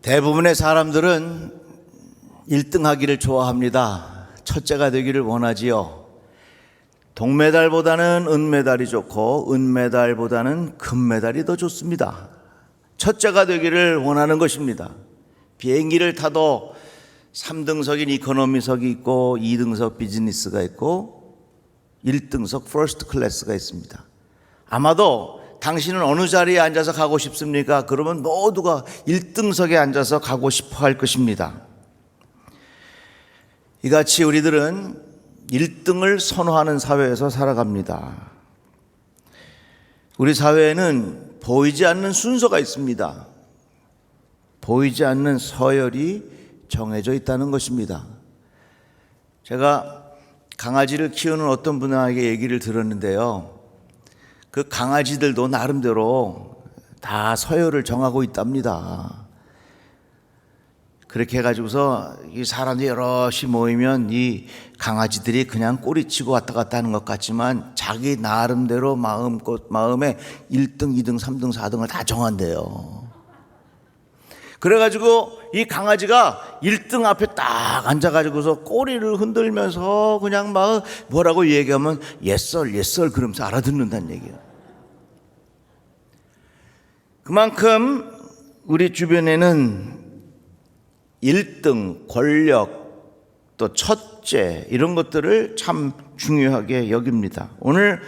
대부분의 사람들은 1등 하기를 좋아합니다. 첫째가 되기를 원하지요. 동메달보다는 은메달이 좋고 은메달보다는 금메달이 더 좋습니다. 첫째가 되기를 원하는 것입니다. 비행기를 타도 3등석인 이코노미석이 있고 2등석 비즈니스가 있고 1등석 퍼스트 클래스가 있습니다. 아마도 당신은 어느 자리에 앉아서 가고 싶습니까? 그러면 모두가 1등석에 앉아서 가고 싶어 할 것입니다. 이같이 우리들은 1등을 선호하는 사회에서 살아갑니다. 우리 사회에는 보이지 않는 순서가 있습니다. 보이지 않는 서열이 정해져 있다는 것입니다. 제가 강아지를 키우는 어떤 분에게 얘기를 들었는데요. 그 강아지들도 나름대로 다 서열을 정하고 있답니다. 그렇게 해가지고서 이 사람들이 여럿이 모이면 이 강아지들이 그냥 꼬리치고 왔다 갔다 하는 것 같지만 자기 나름대로 마음에 1등, 2등, 3등, 4등을 다 정한대요. 그래가지고 이 강아지가 1등 앞에 딱 앉아가지고서 꼬리를 흔들면서 그냥 막 뭐라고 얘기하면 yes sir 그러면서 알아듣는다는 얘기예요. 그만큼 우리 주변에는 1등, 권력, 또 첫째 이런 것들을 참 중요하게 여깁니다. 오늘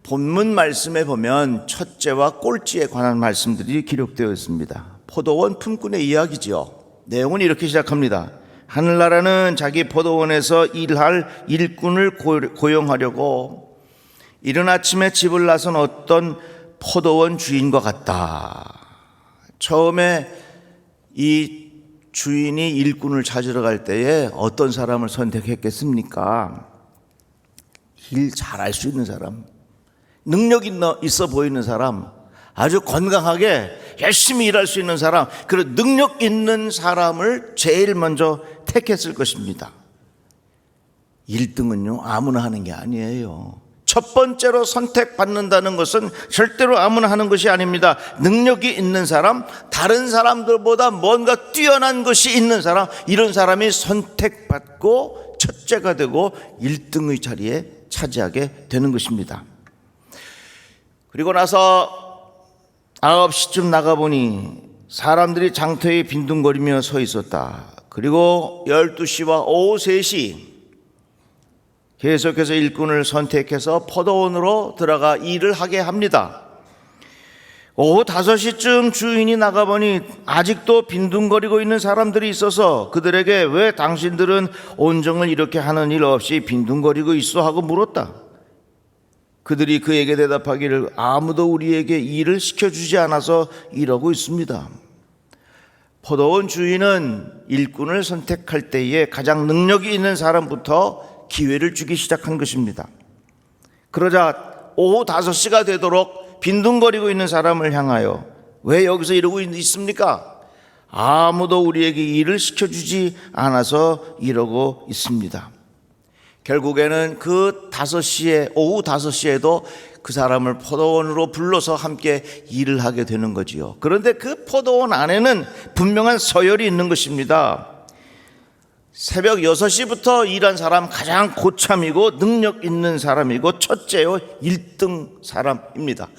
본문 말씀에 보면 첫째와 꼴찌에 관한 말씀들이 기록되어 있습니다. 포도원 품꾼의 이야기지요. 내용은 이렇게 시작합니다. 하늘나라는 자기 포도원에서 일할 일꾼을 고용하려고 이른 아침에 집을 나선 어떤 포도원 주인과 같다. 처음에 이 주인이 일꾼을 찾으러 갈 때에 어떤 사람을 선택했겠습니까? 일 잘할 수 있는 사람, 능력 있어 보이는 사람, 아주 건강하게 열심히 일할 수 있는 사람, 그런 능력 있는 사람을 제일 먼저 택했을 것입니다. 1등은요 아무나 하는 게 아니에요. 첫 번째로 선택받는다는 것은 절대로 아무나 하는 것이 아닙니다. 능력이 있는 사람, 다른 사람들보다 뭔가 뛰어난 것이 있는 사람, 이런 사람이 선택받고 첫째가 되고 1등의 자리에 차지하게 되는 것입니다. 그리고 나서 9시쯤 나가보니 사람들이 장터에 빈둥거리며 서 있었다. 그리고 12시와 오후 3시 계속해서 일꾼을 선택해서 포도원으로 들어가 일을 하게 합니다. 오후 5시쯤 주인이 나가보니 아직도 빈둥거리고 있는 사람들이 있어서 그들에게 왜 당신들은 온종일 이렇게 하는 일 없이 빈둥거리고 있어 하고 물었다. 그들이 그에게 대답하기를 아무도 우리에게 일을 시켜주지 않아서 이러고 있습니다. 포도원 주인은 일꾼을 선택할 때에 가장 능력이 있는 사람부터 기회를 주기 시작한 것입니다. 그러자 오후 5시가 되도록 빈둥거리고 있는 사람을 향하여 왜 여기서 이러고 있습니까? 아무도 우리에게 일을 시켜주지 않아서 이러고 있습니다. 결국에는 그 오후 5시에도 그 사람을 포도원으로 불러서 함께 일을 하게 되는 거지요. 그런데 그 포도원 안에는 분명한 서열이 있는 것입니다. 새벽 6시부터 일한 사람 가장 고참이고 능력 있는 사람이고 첫째요 1등 사람입니다.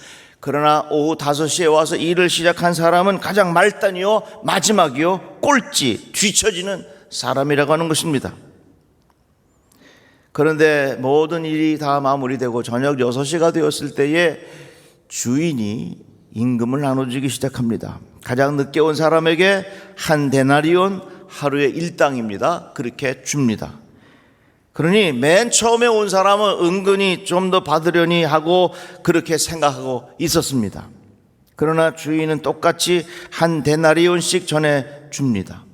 그러나 오후 5시에 와서 일을 시작한 사람은 가장 말단이요 마지막이요 꼴찌 뒤처지는 사람이라고 하는 것입니다. 그런데 모든 일이 다 마무리되고 저녁 6시가 되었을 때에 주인이 임금을 나눠주기 시작합니다. 가장 늦게 온 사람에게 한 데나리온 하루의 일당입니다. 그렇게 줍니다. 그러니 맨 처음에 온 사람은 은근히 좀 더 받으려니 하고 그렇게 생각하고 있었습니다. 그러나 주인은 똑같이 한 데나리온씩 전해 줍니다.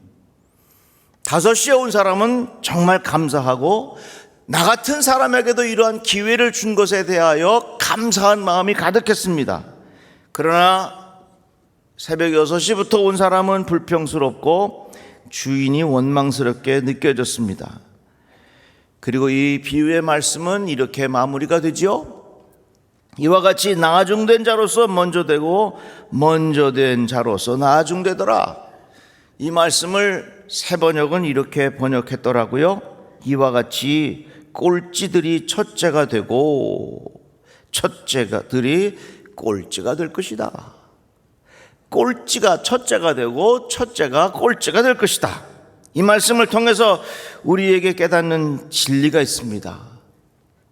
5시에 온 사람은 정말 감사하고 나 같은 사람에게도 이러한 기회를 준 것에 대하여 감사한 마음이 가득했습니다. 그러나 새벽 6시부터 온 사람은 불평스럽고 주인이 원망스럽게 느껴졌습니다. 그리고 이 비유의 말씀은 이렇게 마무리가 되지요. 이와 같이 나중된 자로서 먼저 되고 먼저 된 자로서 나중되더라. 이 말씀을 새번역은 이렇게 번역했더라고요. 이와 같이 꼴찌들이 첫째가 되고 첫째들이 꼴찌가 될 것이다. 꼴찌가 첫째가 되고 첫째가 꼴찌가 될 것이다. 이 말씀을 통해서 우리에게 깨닫는 진리가 있습니다.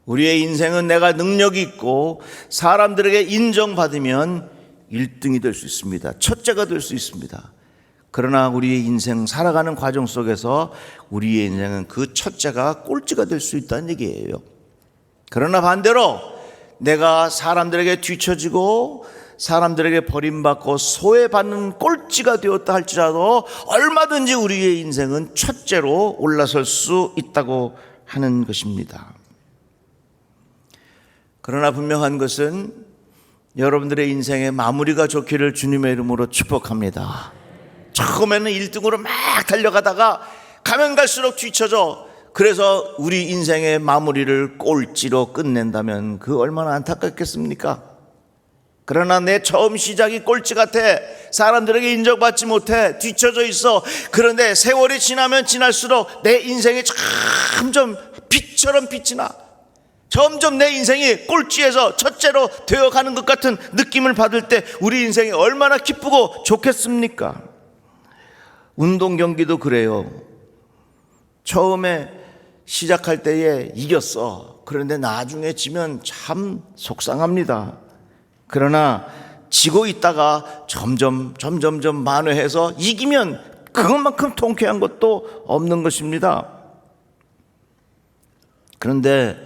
우리의 인생은 내가 능력이 있고 사람들에게 인정받으면 1등이 될 수 있습니다. 첫째가 될 수 있습니다. 그러나 우리의 인생 살아가는 과정 속에서 우리의 인생은 그 첫째가 꼴찌가 될 수 있다는 얘기예요. 그러나 반대로 내가 사람들에게 뒤처지고 사람들에게 버림받고 소외받는 꼴찌가 되었다 할지라도 얼마든지 우리의 인생은 첫째로 올라설 수 있다고 하는 것입니다. 그러나 분명한 것은 여러분들의 인생의 마무리가 좋기를 주님의 이름으로 축복합니다. 처음에는 1등으로 막 달려가다가 가면 갈수록 뒤쳐져. 그래서 우리 인생의 마무리를 꼴찌로 끝낸다면 그 얼마나 안타깝겠습니까? 그러나 내 처음 시작이 꼴찌 같아. 사람들에게 인정받지 못해. 뒤쳐져 있어. 그런데 세월이 지나면 지날수록 내 인생이 점점 빛처럼 빛이 나. 점점 내 인생이 꼴찌에서 첫째로 되어가는 것 같은 느낌을 받을 때 우리 인생이 얼마나 기쁘고 좋겠습니까? 운동 경기도 그래요. 처음에 시작할 때에 이겼어. 그런데 나중에 지면 참 속상합니다. 그러나 지고 있다가 점점 만회해서 이기면 그것만큼 통쾌한 것도 없는 것입니다. 그런데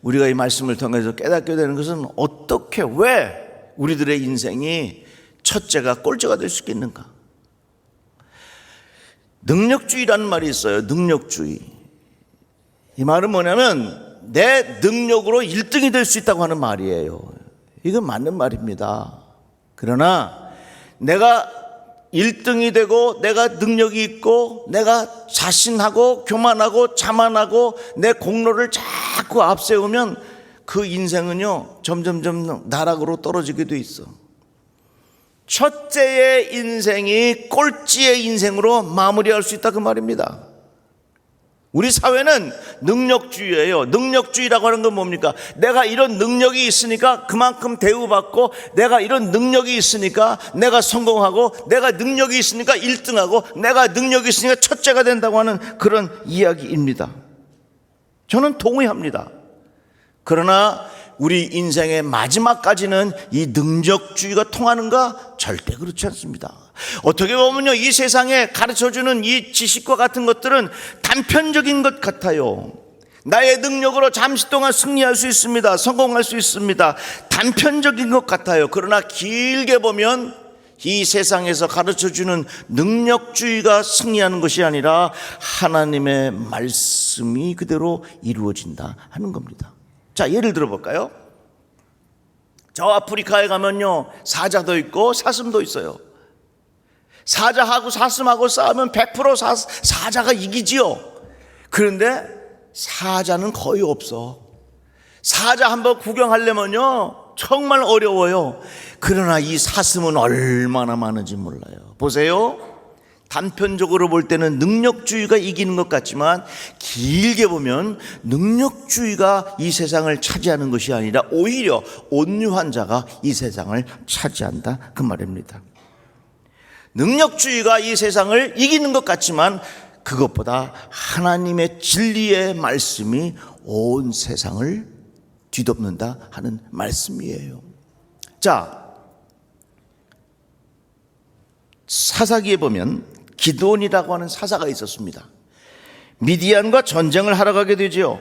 우리가 이 말씀을 통해서 깨닫게 되는 것은 어떻게, 왜 우리들의 인생이 첫째가 꼴찌가 될 수 있겠는가? 능력주의라는 말이 있어요. 능력주의. 이 말은 뭐냐면 내 능력으로 1등이 될 수 있다고 하는 말이에요. 이건 맞는 말입니다. 그러나 내가 1등이 되고 내가 능력이 있고 내가 자신하고 교만하고 자만하고 내 공로를 자꾸 앞세우면 그 인생은요 점점 나락으로 떨어지게 돼 있어. 첫째의 인생이 꼴찌의 인생으로 마무리할 수 있다 그 말입니다. 우리 사회는 능력주의예요. 능력주의라고 하는 건 뭡니까? 내가 이런 능력이 있으니까 그만큼 대우받고, 내가 이런 능력이 있으니까 내가 성공하고, 내가 능력이 있으니까 1등하고, 내가 능력이 있으니까 첫째가 된다고 하는 그런 이야기입니다. 저는 동의합니다. 그러나 우리 인생의 마지막까지는 이 능력주의가 통하는가? 절대 그렇지 않습니다. 어떻게 보면요, 이 세상에 가르쳐주는 이 지식과 같은 것들은 단편적인 것 같아요. 나의 능력으로 잠시 동안 승리할 수 있습니다. 성공할 수 있습니다. 단편적인 것 같아요. 그러나 길게 보면 이 세상에서 가르쳐주는 능력주의가 승리하는 것이 아니라 하나님의 말씀이 그대로 이루어진다 하는 겁니다. 자, 예를 들어 볼까요? 저 아프리카에 가면요, 사자도 있고 사슴도 있어요. 사자하고 사슴하고 싸우면 100% 사자가 이기지요. 그런데 사자는 거의 없어. 사자 한번 구경하려면요 정말 어려워요. 그러나 이 사슴은 얼마나 많은지 몰라요. 보세요. 단편적으로 볼 때는 능력주의가 이기는 것 같지만 길게 보면 능력주의가 이 세상을 차지하는 것이 아니라 오히려 온유한 자가 이 세상을 차지한다 그 말입니다. 능력주의가 이 세상을 이기는 것 같지만 그것보다 하나님의 진리의 말씀이 온 세상을 뒤덮는다 하는 말씀이에요. 자, 사사기에 보면 기드온이라고 하는 사사가 있었습니다. 미디안과 전쟁을 하러 가게 되죠.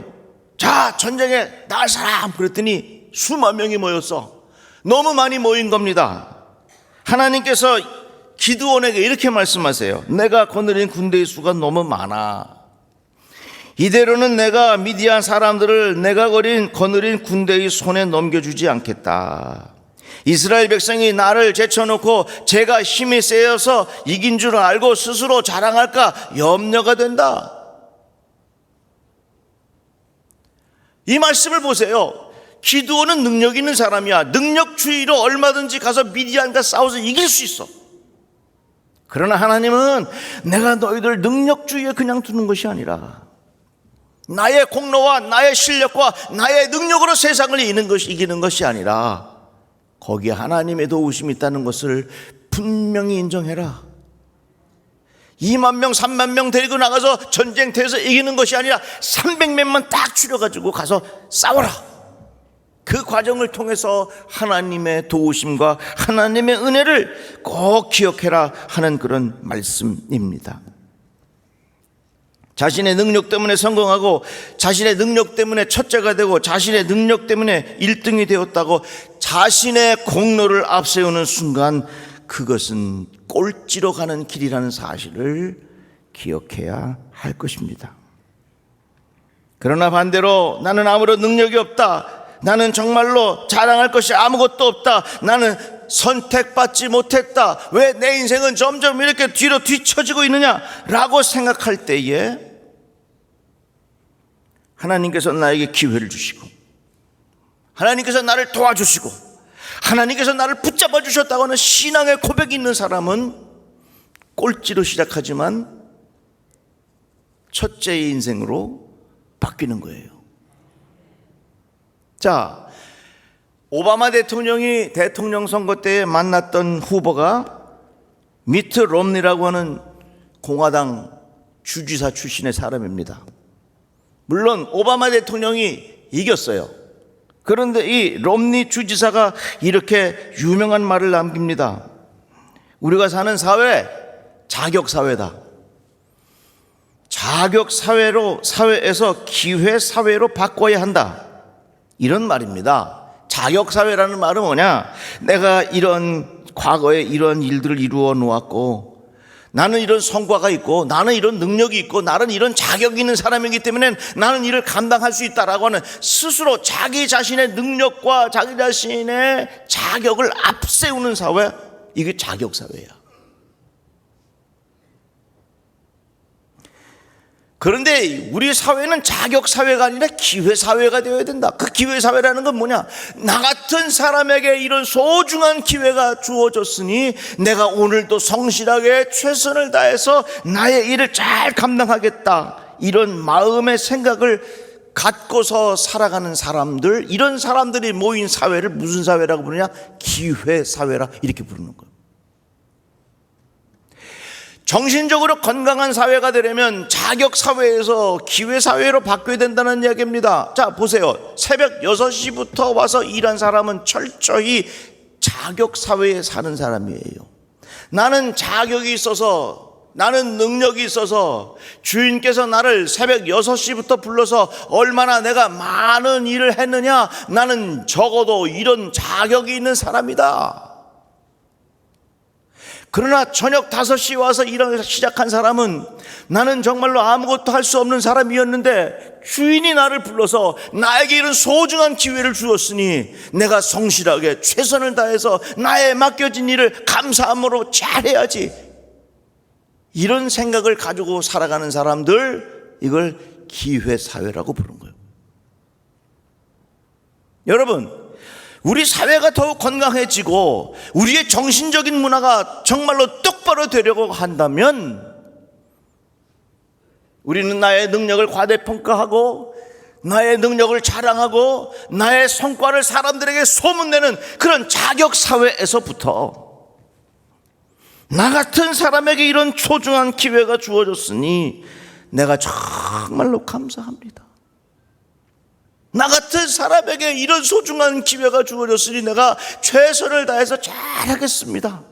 자, 전쟁에 나갈 사람 그랬더니 수만 명이 모였어. 너무 많이 모인 겁니다. 하나님께서 기드온에게 이렇게 말씀하세요. 내가 거느린 군대의 수가 너무 많아. 이대로는 내가 미디안 사람들을 내가 거느린 군대의 손에 넘겨주지 않겠다. 이스라엘 백성이 나를 제쳐놓고 제가 힘이 세여서 이긴 줄 알고 스스로 자랑할까 염려가 된다. 이 말씀을 보세요. 기드온은 능력 있는 사람이야. 능력주의로 얼마든지 가서 미디안과 싸워서 이길 수 있어. 그러나 하나님은 내가 너희들 능력주의에 그냥 두는 것이 아니라 나의 공로와 나의 실력과 나의 능력으로 세상을 이기는 것이 아니라 거기에 하나님의 도우심이 있다는 것을 분명히 인정해라. 2만 명, 3만 명 데리고 나가서 전쟁터에서 이기는 것이 아니라 300명만 딱 추려가지고 가서 싸워라. 그 과정을 통해서 하나님의 도우심과 하나님의 은혜를 꼭 기억해라 하는 그런 말씀입니다. 자신의 능력 때문에 성공하고 자신의 능력 때문에 첫째가 되고 자신의 능력 때문에 1등이 되었다고 자신의 공로를 앞세우는 순간 그것은 꼴찌로 가는 길이라는 사실을 기억해야 할 것입니다. 그러나 반대로 나는 아무런 능력이 없다, 나는 정말로 자랑할 것이 아무것도 없다, 나는 선택받지 못했다, 왜 내 인생은 점점 이렇게 뒤로 뒤처지고 있느냐라고 생각할 때에 하나님께서 나에게 기회를 주시고 하나님께서 나를 도와주시고 하나님께서 나를 붙잡아 주셨다고 하는 신앙의 고백이 있는 사람은 꼴찌로 시작하지만 첫째의 인생으로 바뀌는 거예요. 자, 오바마 대통령이 대통령 선거 때에 만났던 후보가 미트 롬니라고 하는 공화당 주지사 출신의 사람입니다. 물론 오바마 대통령이 이겼어요. 그런데 이 롬니 주지사가 이렇게 유명한 말을 남깁니다. 우리가 사는 사회, 자격사회다. 자격사회에서 기회사회로 바꿔야 한다. 이런 말입니다. 자격사회라는 말은 뭐냐? 내가 이런 과거에 이런 일들을 이루어 놓았고 나는 이런 성과가 있고 나는 이런 능력이 있고 나는 이런 자격이 있는 사람이기 때문에 나는 이를 감당할 수 있다라고 하는 스스로 자기 자신의 능력과 자기 자신의 자격을 앞세우는 사회, 이게 자격사회야. 그런데 우리 사회는 자격사회가 아니라 기회사회가 되어야 된다. 그 기회사회라는 건 뭐냐? 나 같은 사람에게 이런 소중한 기회가 주어졌으니 내가 오늘도 성실하게 최선을 다해서 나의 일을 잘 감당하겠다, 이런 마음의 생각을 갖고서 살아가는 사람들, 이런 사람들이 모인 사회를 무슨 사회라고 부르냐? 기회사회라 이렇게 부르는 거예요. 정신적으로 건강한 사회가 되려면 자격사회에서 기회사회로 바뀌어야 된다는 이야기입니다. 자, 보세요. 새벽 6시부터 와서 일한 사람은 철저히 자격사회에 사는 사람이에요. 나는 자격이 있어서, 나는 능력이 있어서 주인께서 나를 새벽 6시부터 불러서 얼마나 내가 많은 일을 했느냐, 나는 적어도 이런 자격이 있는 사람이다. 그러나 저녁 5시 와서 일을 시작한 사람은 나는 정말로 아무것도 할 수 없는 사람이었는데 주인이 나를 불러서 나에게 이런 소중한 기회를 주었으니 내가 성실하게 최선을 다해서 나의 맡겨진 일을 감사함으로 잘해야지, 이런 생각을 가지고 살아가는 사람들, 이걸 기회사회라고 부르는 거예요. 여러분, 우리 사회가 더욱 건강해지고 우리의 정신적인 문화가 정말로 똑바로 되려고 한다면 우리는 나의 능력을 과대평가하고 나의 능력을 자랑하고 나의 성과를 사람들에게 소문내는 그런 자격사회에서부터 나 같은 사람에게 이런 소중한 기회가 주어졌으니 내가 정말로 감사합니다. 나 같은 사람에게 이런 소중한 기회가 주어졌으니 내가 최선을 다해서 잘하겠습니다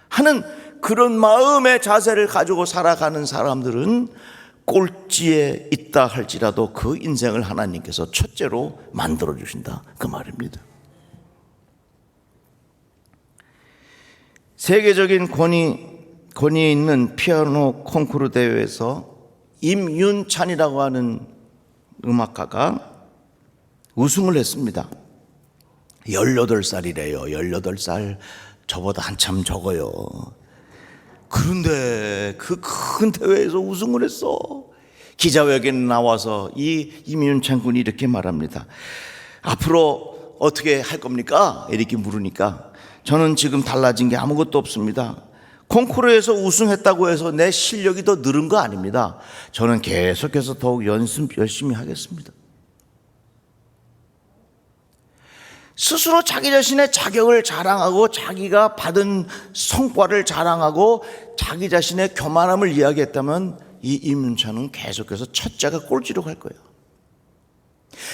하는 그런 마음의 자세를 가지고 살아가는 사람들은 꼴찌에 있다 할지라도 그 인생을 하나님께서 첫째로 만들어 주신다, 그 말입니다. 세계적인 권위 있는 피아노 콩쿠르 대회에서 임윤찬이라고 하는 음악가가 우승을 했습니다. 18살이래요. 18살. 저보다 한참 적어요. 그런데 그 큰 대회에서 우승을 했어. 기자회견에 나와서 이 임윤찬 군이 이렇게 말합니다. 앞으로 어떻게 할 겁니까? 이렇게 물으니까 저는 지금 달라진 게 아무것도 없습니다. 콩쿠르에서 우승했다고 해서 내 실력이 더 늘은 거 아닙니다. 저는 계속해서 더욱 연습 열심히 하겠습니다. 스스로 자기 자신의 자격을 자랑하고 자기가 받은 성과를 자랑하고 자기 자신의 교만함을 이야기했다면 이 임윤찬은 계속해서 첫째가 꼴찌로 갈 거예요.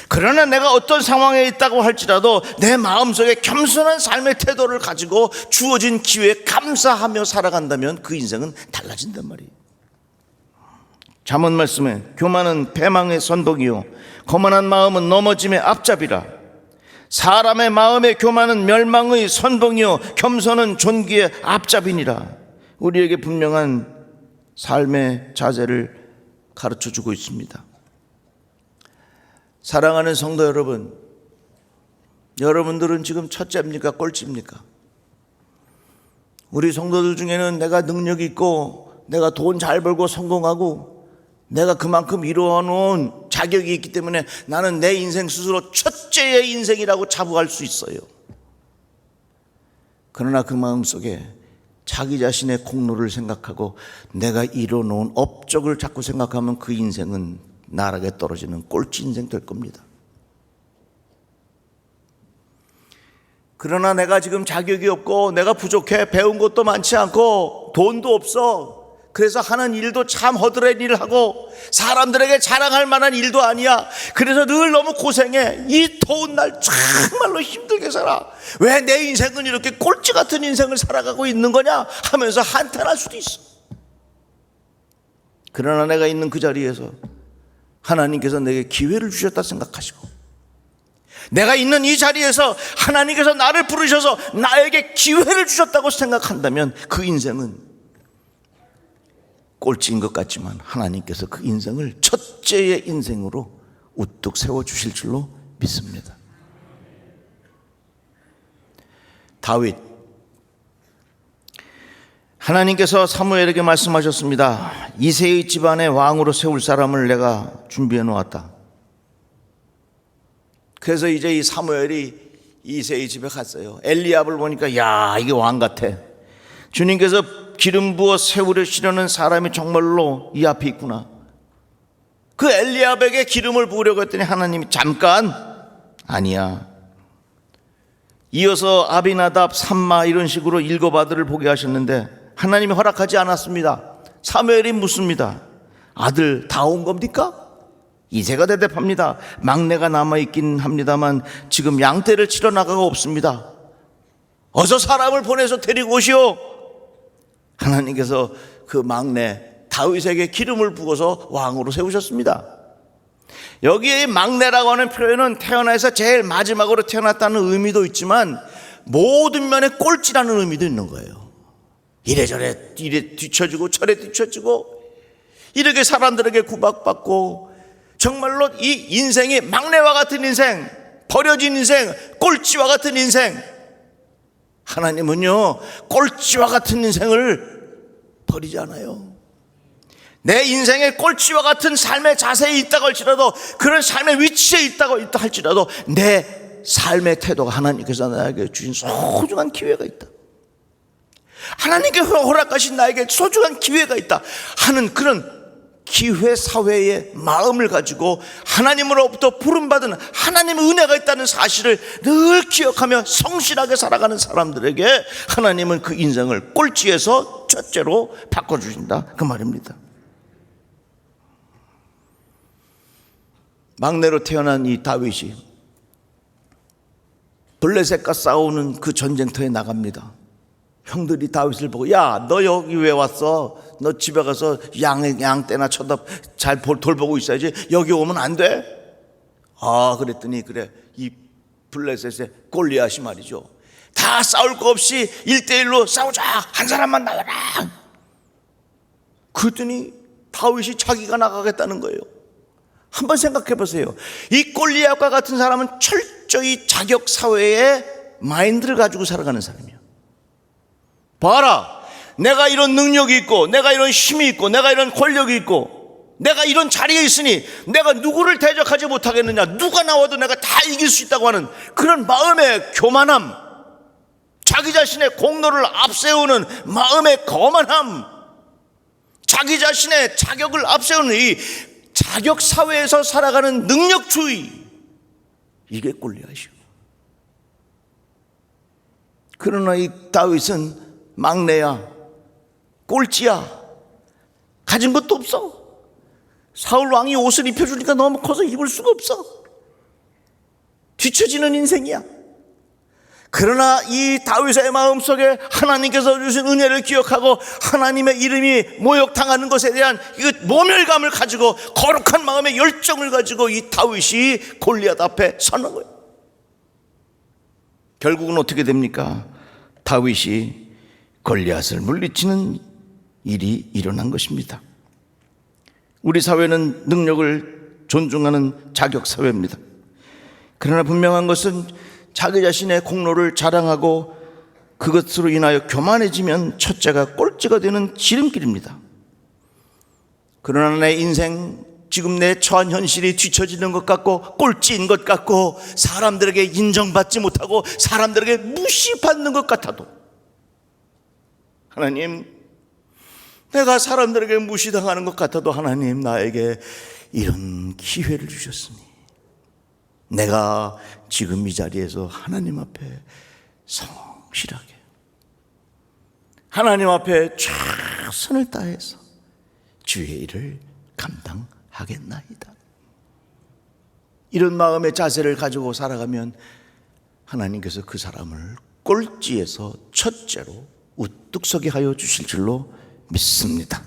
그러나 내가 어떤 상황에 있다고 할지라도 내 마음속에 겸손한 삶의 태도를 가지고 주어진 기회에 감사하며 살아간다면 그 인생은 달라진단 말이에요. 잠언 말씀에 교만은 패망의 선봉이요 거만한 마음은 넘어짐의 앞잡이라. 사람의 마음의 교만은 멸망의 선봉이요 겸손은 존귀의 앞잡이니라. 우리에게 분명한 삶의 자세를 가르쳐주고 있습니다. 사랑하는 성도 여러분, 여러분들은 지금 첫째입니까? 꼴찌입니까? 우리 성도들 중에는 내가 능력이 있고 내가 돈 잘 벌고 성공하고 내가 그만큼 이루어놓은 자격이 있기 때문에 나는 내 인생 스스로 첫째의 인생이라고 자부할 수 있어요. 그러나 그 마음속에 자기 자신의 공로를 생각하고 내가 이뤄놓은 업적을 자꾸 생각하면 그 인생은 나락에 떨어지는 꼴찌 인생 될 겁니다. 그러나 내가 지금 자격이 없고 내가 부족해, 배운 것도 많지 않고 돈도 없어, 그래서 하는 일도 참 허드렛 일을 하고 사람들에게 자랑할 만한 일도 아니야, 그래서 늘 너무 고생해, 이 더운 날 정말로 힘들게 살아, 왜 내 인생은 이렇게 꼴찌 같은 인생을 살아가고 있는 거냐 하면서 한탄할 수도 있어. 그러나 내가 있는 그 자리에서 하나님께서 내게 기회를 주셨다 생각하시고, 내가 있는 이 자리에서 하나님께서 나를 부르셔서 나에게 기회를 주셨다고 생각한다면 그 인생은 꼴찌인 것 같지만 하나님께서 그 인생을 첫째의 인생으로 우뚝 세워주실 줄로 믿습니다. 다윗, 하나님께서 사무엘에게 말씀하셨습니다. 이새의 집안의 왕으로 세울 사람을 내가 준비해 놓았다. 그래서 이제 이 사무엘이 이새의 집에 갔어요. 엘리압을 보니까 야, 이게 왕 같아. 주님께서 기름 부어 세우시려는 사람이 정말로 이 앞에 있구나. 그 엘리압에게 기름을 부으려고 했더니 하나님이 잠깐, 아니야. 이어서 아비나답, 삼마 이런 식으로 일곱 아들을 보게 하셨는데 하나님이 허락하지 않았습니다. 사무엘이 묻습니다. 아들 다 온 겁니까? 이새가 대답합니다. 막내가 남아있긴 합니다만 지금 양떼를 치러 나가고 없습니다. 어서 사람을 보내서 데리고 오시오. 하나님께서 그 막내 다윗에게 기름을 부어서 왕으로 세우셨습니다. 여기에 막내라고 하는 표현은 태어나서 제일 마지막으로 태어났다는 의미도 있지만 모든 면에 꼴찌라는 의미도 있는 거예요. 이래저래 이래 뒤처지고 저래 뒤처지고 이렇게 사람들에게 구박받고 정말로 이 인생이 막내와 같은 인생, 버려진 인생, 꼴찌와 같은 인생. 하나님은요 꼴찌와 같은 인생을 버리지 않아요. 내 인생에 꼴찌와 같은 삶의 자세에 있다고 할지라도, 그런 삶의 위치에 있다고 할지라도 내 삶의 태도가 하나님께서 나에게 주신 소중한 기회가 있다, 하나님께 허락하신 나에게 소중한 기회가 있다 하는 그런 기회 사회의 마음을 가지고 하나님으로부터 부름받은 하나님의 은혜가 있다는 사실을 늘 기억하며 성실하게 살아가는 사람들에게 하나님은 그 인생을 꼴찌에서 첫째로 바꿔주신다, 그 말입니다. 막내로 태어난 이 다윗이 블레셋과 싸우는 그 전쟁터에 나갑니다. 형들이 다윗을 보고 야, 너 여기 왜 왔어? 너 집에 가서 양 떼나 잘 돌보고 있어야지, 여기 오면 안 돼? 아, 그랬더니 그래, 이 블레셋의 골리앗이 말이죠, 다 싸울 거 없이 1대1로 싸우자, 한 사람만 나가라. 그랬더니 다윗이 자기가 나가겠다는 거예요. 한번 생각해 보세요. 이 골리앗과 같은 사람은 철저히 자격 사회의 마인드를 가지고 살아가는 사람이에요. 봐라, 내가 이런 능력이 있고 내가 이런 힘이 있고 내가 이런 권력이 있고 내가 이런 자리에 있으니 내가 누구를 대적하지 못하겠느냐, 누가 나와도 내가 다 이길 수 있다고 하는 그런 마음의 교만함, 자기 자신의 공로를 앞세우는 마음의 거만함, 자기 자신의 자격을 앞세우는 이 자격 사회에서 살아가는 능력주의, 이게 골리앗이요. 그러나 이 다윗은 막내야, 꼴찌야, 가진 것도 없어. 사울 왕이 옷을 입혀주니까 너무 커서 입을 수가 없어. 뒤처지는 인생이야. 그러나 이 다윗의 마음속에 하나님께서 주신 은혜를 기억하고 하나님의 이름이 모욕당하는 것에 대한 이 모멸감을 가지고 거룩한 마음의 열정을 가지고 이 다윗이 골리앗 앞에 서는 거예요. 결국은 어떻게 됩니까? 다윗이 골리앗을 물리치는 일이 일어난 것입니다. 우리 사회는 능력을 존중하는 자격 사회입니다. 그러나 분명한 것은 자기 자신의 공로를 자랑하고 그것으로 인하여 교만해지면 첫째가 꼴찌가 되는 지름길입니다. 그러나 내 인생, 지금 내 처한 현실이 뒤처지는 것 같고 꼴찌인 것 같고 사람들에게 인정받지 못하고 사람들에게 무시받는 것 같아도, 하나님, 내가 사람들에게 무시당하는 것 같아도 하나님, 나에게 이런 기회를 주셨으니 내가 지금 이 자리에서 하나님 앞에 성실하게, 하나님 앞에 최선을 다해서 주의 일을 감당하겠나이다. 이런 마음의 자세를 가지고 살아가면 하나님께서 그 사람을 꼴찌에서 첫째로 우뚝 서게 하여 주실 줄로 믿습니다.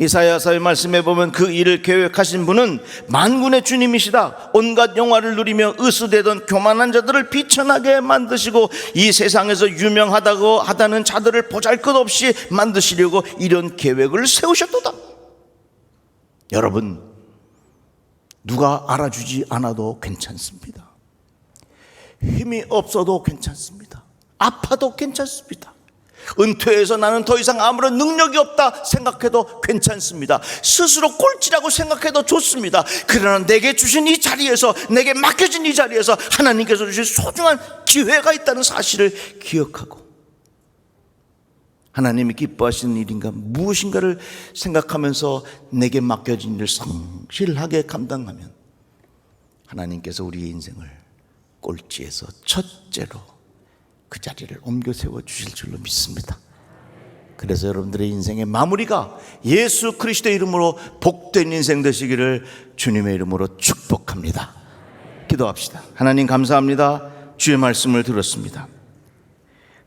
이사야서의 말씀에 보면 그 일을 계획하신 분은 만군의 주님이시다. 온갖 영화를 누리며 의수되던 교만한 자들을 비천하게 만드시고 이 세상에서 유명하다고 하다는 자들을 보잘것없이 만드시려고 이런 계획을 세우셨도다. 여러분, 누가 알아주지 않아도 괜찮습니다. 힘이 없어도 괜찮습니다. 아파도 괜찮습니다. 은퇴해서 나는 더 이상 아무런 능력이 없다 생각해도 괜찮습니다. 스스로 꼴찌라고 생각해도 좋습니다. 그러나 내게 주신 이 자리에서, 내게 맡겨진 이 자리에서 하나님께서 주신 소중한 기회가 있다는 사실을 기억하고 하나님이 기뻐하시는 일인가 무엇인가를 생각하면서 내게 맡겨진 일을 성실하게 감당하면 하나님께서 우리의 인생을 꼴찌에서 첫째로 그 자리를 옮겨 세워 주실 줄로 믿습니다. 그래서 여러분들의 인생의 마무리가 예수 그리스도의 이름으로 복된 인생 되시기를 주님의 이름으로 축복합니다. 기도합시다. 하나님, 감사합니다. 주의 말씀을 들었습니다.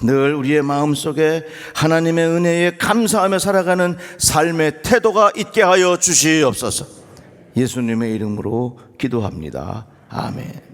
늘 우리의 마음속에 하나님의 은혜에 감사하며 살아가는 삶의 태도가 있게 하여 주시옵소서. 예수님의 이름으로 기도합니다. 아멘.